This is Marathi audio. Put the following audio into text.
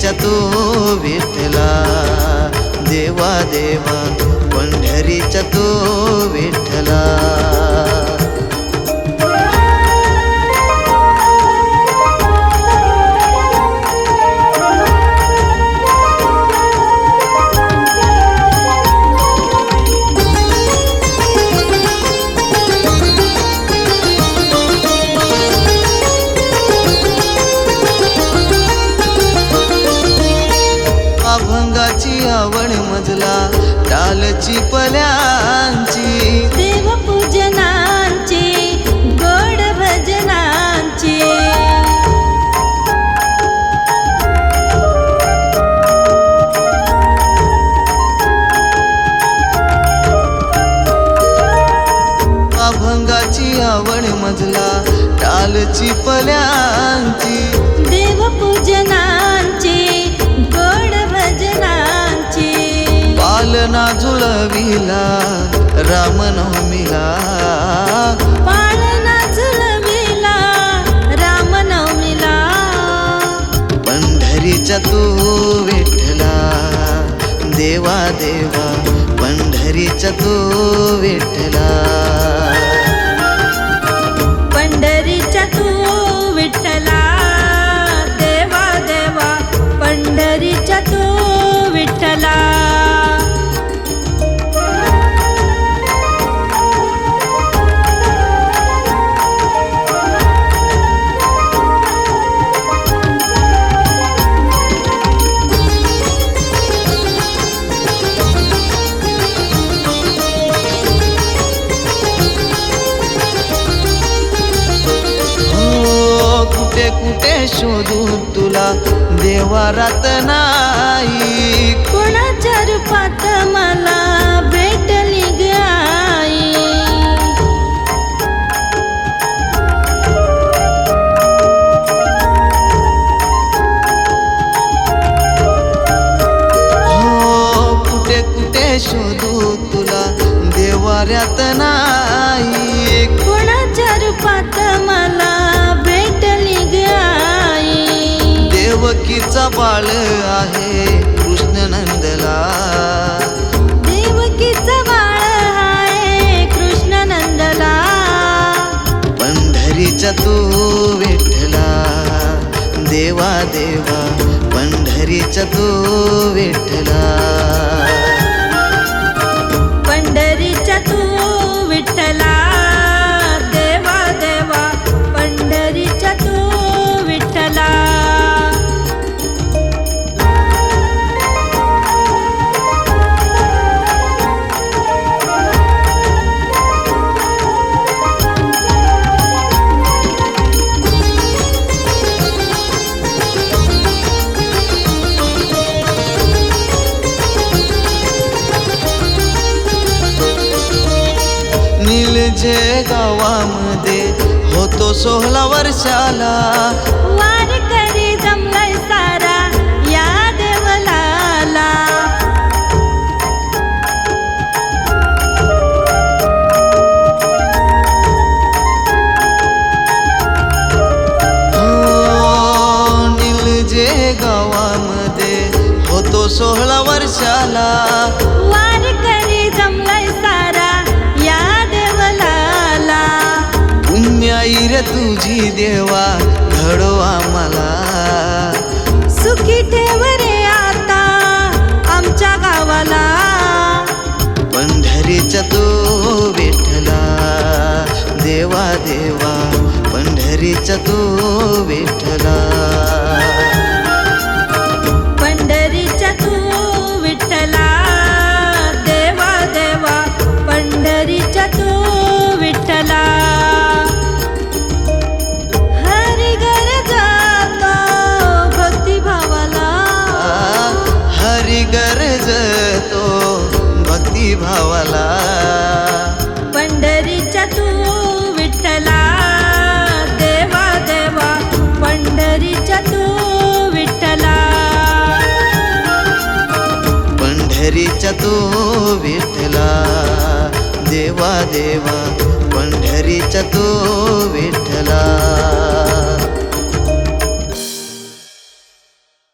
पंढरीच्या तू विठ्ठला, देवा देवा पंढरीच्या तू विठ्ठला. अभंगाची आवड मजला, टालची पल्यांची, देवपूजनांची गोड भजनांची. अभंगाची आवड मजला, टालची पल्यांची, देवपूजनांची गोड भजनांची. पालना झुलविला रामनवमीला, पाळणा झुलविला रामनवमीला. पंढरीच्या तू विठ्ठला, देवा देवा पंढरीच्या तू विठ्ठला. पंढरीच्या तू विठ्ठला, देवा देवा पंढरीच्या तू विठ्ठला. कुठे कुठे शोधू तुला देवारात नाही, कोणाच्या रूपात मला भेटली ग आई. कुठे कुठे शोधू तुला देवाऱ्यात नाही, कोणाच्या रूपात मला भेटली ग आई. देवकीचा बाळ आहे कृष्ण नंदला, देवकीचा बाळ आहे कृष्ण नंदला. पंढरीच्या तू विठ्ठला, देवा देवा पंढरीच्या तू विठ्ठला. पंढरीच्या तू विठ्ठला, देवा देवा पंढरीच्या तू विठ्ठला. निलजे गावामध्ये होतो 16 वर्षाला, वारकरी जमलाय सारा या देवलाला. निलजे गावामध्ये होतो 16 वर्षाला, वारकरी जमलाय सारा या देवलाला. पुण्याई रे तुझी देवा घडो आम्हाला, सुखी ठेव रे आता आमच्या गावाला. पंढरीच्या तू विठ्ठला, देवा देवा पंढरीच्या तू विठ्ठला. पंढरीच्या तू विठ्ठला, देवा देवा पंढरीच्या तू विठ्ठला. हरी गरजतो भक्तिभावाला, हरी गरजतो भक्तिभावाला. पंढरीच्या तू विठ्ठला, देवा देवा पंढरीच्या तू विठ्ठला. पंढरीच्या तू विठ्ठला, देवा देवा पंढरीच्या तू विठ्ठला.